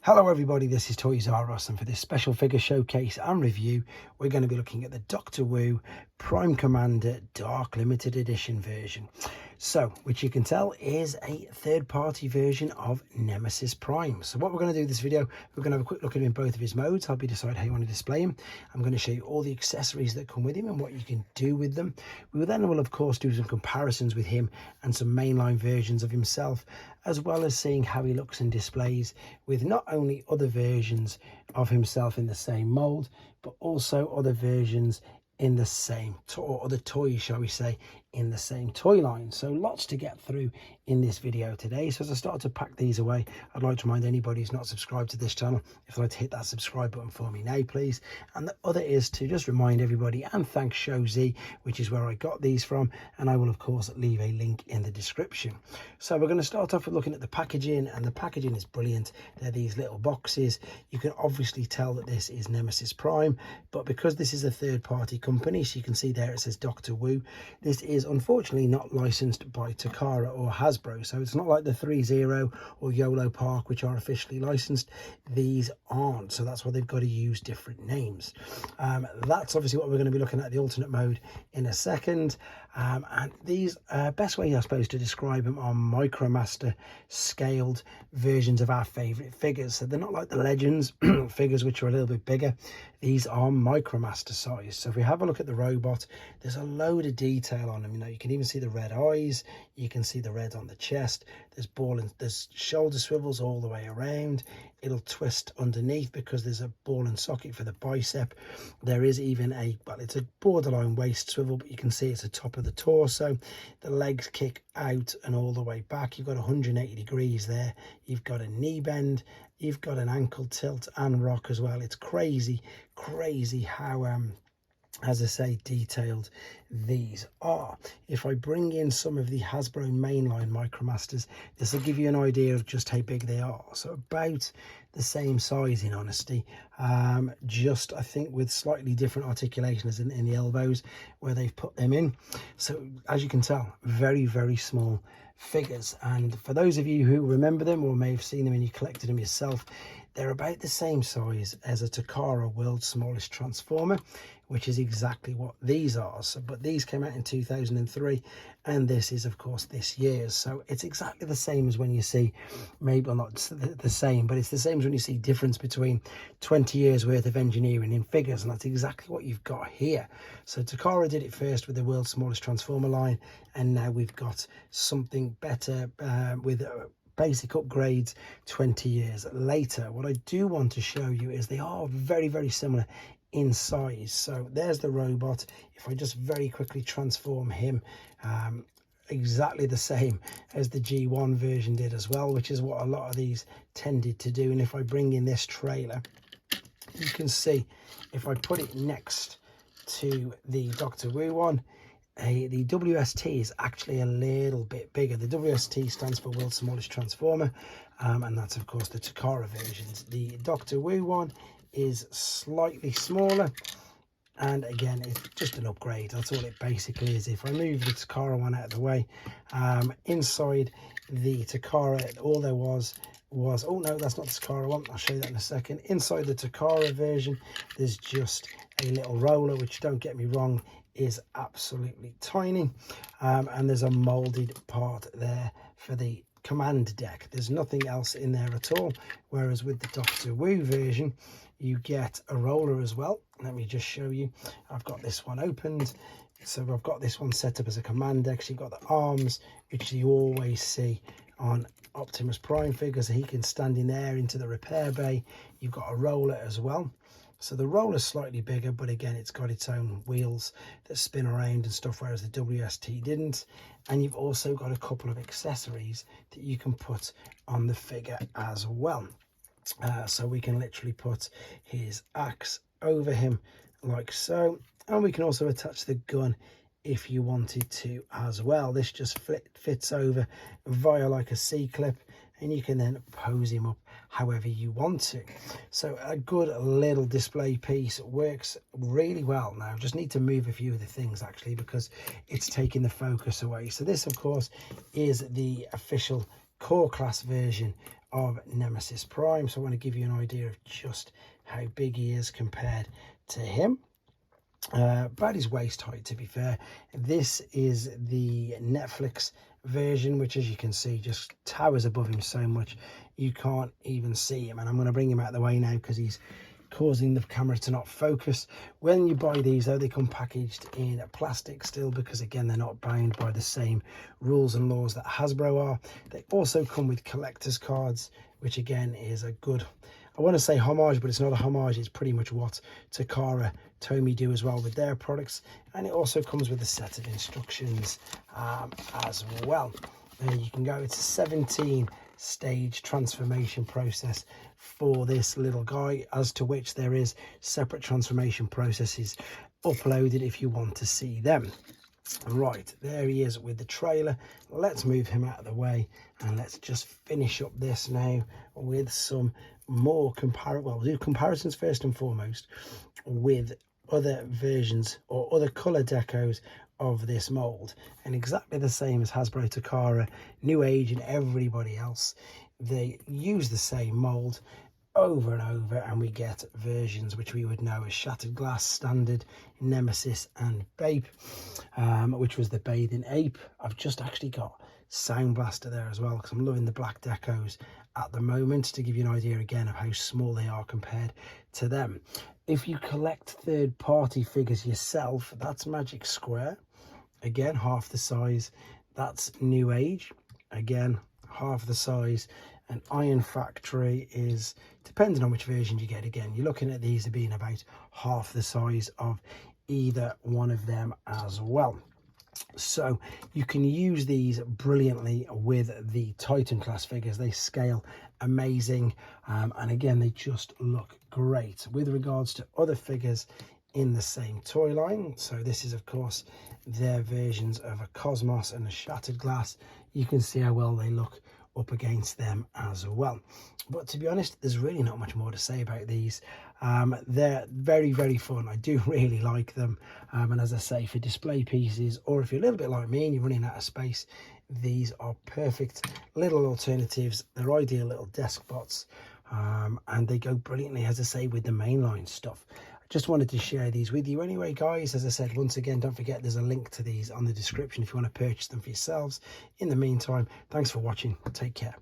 Hello everybody, this is Toys R Us, and for this special figure showcase and review we're going to be looking at the Doctor Wu Prime Commander Dark Limited Edition version. So, which you can tell is a third-party version of Nemesis Prime. So what we're going to do in this video, we're going to have a quick look at him in both of his modes, help you decide how you want to display him. I'm going to show you all the accessories that come with him and what you can do with them. We will of course do some comparisons with him and some mainline versions of himself, as well as seeing how he looks and displays with not only other versions of himself in the same mold, but also other versions in the same or other toys, shall we say, in the same toy line. So lots to get through in this video today. So as I start to pack these away, I'd like to remind anybody who's not subscribed to this channel, if they'd like to hit that subscribe button for me now, please. And the other is to just remind everybody and thank Show Z, which is where I got these from, and I will of course leave a link in the description. So we're going to start off with looking at the packaging, and the packaging is brilliant. They're these little boxes. You can obviously tell that this is Nemesis Prime, but because this is a third-party company, so you can see there it says Doctor Wu, this is unfortunately not licensed by Takara or Hasbro, so it's not like the 3-0 or YOLO Park, which are officially licensed. These aren't, so that's why they've got to use different names. That's obviously what we're going to be looking at, the alternate mode, in a second. And these best way I suppose to describe them are Micromaster scaled versions of our favorite figures. So they're not like the Legends figures, which are a little bit bigger. These are Micromaster size. So if we have a look at the robot, there's a load of detail on him. You know, you can even see the red eyes, you can see the red on the chest, there's shoulder swivels all the way around. It'll twist underneath because there's a ball and socket for the bicep. There is even it's a borderline waist swivel, but you can see it's the top of the torso. The legs kick out and all the way back. You've got 180 degrees there. You've got a knee bend, you've got an ankle tilt and rock as well. It's crazy how as I say, detailed these are. If I bring in some of the Hasbro mainline Micromasters, this will give you an idea of just how big they are. So about the same size, in honesty, just I think with slightly different articulations in the elbows where they've put them in. So as you can tell, very small figures. And for those of you who remember them or may have seen them and you collected them yourself, they're about the same size as a Takara World's Smallest Transformer, which is exactly what these are. So, but these came out in 2003, and this is of course this year's. So it's exactly the same as when you see, maybe not the same, but it's the same as when you see difference between 20 years worth of engineering in figures, and that's exactly what you've got here. So Takara did it first with the World's Smallest Transformer line, and now we've got something better with basic upgrades 20 years later. What I do want to show you is they are very similar in size. So there's the robot. If I just very quickly transform him, exactly the same as the G1 version did as well, which is what a lot of these tended to do. And if I bring in this trailer, you can see if I put it next to the Doctor Wu one, the WST is actually a little bit bigger. The WST stands for World's Smallest Transformer, and that's of course the Takara versions. The Doctor Wu one is slightly smaller, and again it's just an upgrade. That's all it basically is. If I move the Takara one out of the way, inside the Takara, all there was oh no, that's not the Takara one, I'll show you that in a second. Inside the Takara version there's just a little roller, which, don't get me wrong, is absolutely tiny, and there's a molded part there for the command deck. There's nothing else in there at all, whereas with the Doctor Wu version you get a roller as well. Let me just show you. I've got this one opened, so I've got this one set up as a command deck. So you've got the arms, which you always see on Optimus Prime figures, so he can stand in there into the repair bay. You've got a roller as well. So the roller's slightly bigger, but again it's got its own wheels that spin around and stuff, whereas the WST didn't. And you've also got a couple of accessories that you can put on the figure as well. So we can literally put his axe over him like so, and we can also attach the gun if you wanted to as well. This just fits over via like a C-clip, and you can then pose him up however you want to. So a good little display piece, works really well. Now I just need to move a few of the things actually because it's taking the focus away. So this of course is the official core class version of Nemesis Prime. So I want to give you an idea of just how big he is compared to him. About his waist height, to be fair. This is the Netflix version, which, as you can see, just towers above him so much you can't even see him. And I'm going to bring him out of the way now because he's causing the camera to not focus. When you buy these, though, they come packaged in plastic still, because again, they're not bound by the same rules and laws that Hasbro are. They also come with collector's cards, which again is a good, I want to say homage, but it's not a homage. It's pretty much what Takara Tomy do as well with their products. And it also comes with a set of instructions as well. You can go, it's a 17 stage transformation process for this little guy, as to which there is separate transformation processes uploaded if you want to see them. Right, there he is with the trailer. Let's move him out of the way and let's just finish up this now with some more we'll do comparisons first and foremost with other versions or other color decos of this mold. And exactly the same as Hasbro, Takara, New Age and everybody else, they use the same mold over and over, and we get versions which we would know as Shattered Glass, Standard, Nemesis and Bape, which was the Bathing Ape. I've just actually got Sound Blaster there as well, because I'm loving the black decos at the moment, to give you an idea again of how small they are compared to them. If you collect third-party figures yourself, that's Magic Square, again half the size. That's New Age, again half the size. And Iron Factory is, depending on which version you get, again you're looking at these as being about half the size of either one of them as well. So you can use these brilliantly with the Titan class figures. They scale amazing, and again they just look great. With regards to other figures in the same toy line, so this is of course their versions of a Cosmos and a Shattered Glass, you can see how well they look up against them as well. But to be honest, there's really not much more to say about these. They're very, very fun. I do really like them, and as I say, for display pieces, or if you're a little bit like me and you're running out of space, these are perfect little alternatives. They're ideal little desk bots, and they go brilliantly, as I say, with the mainline stuff. I just wanted to share these with you anyway, guys. As I said, once again, don't forget there's a link to these on the description if you want to purchase them for yourselves. In the meantime, thanks for watching. Take care.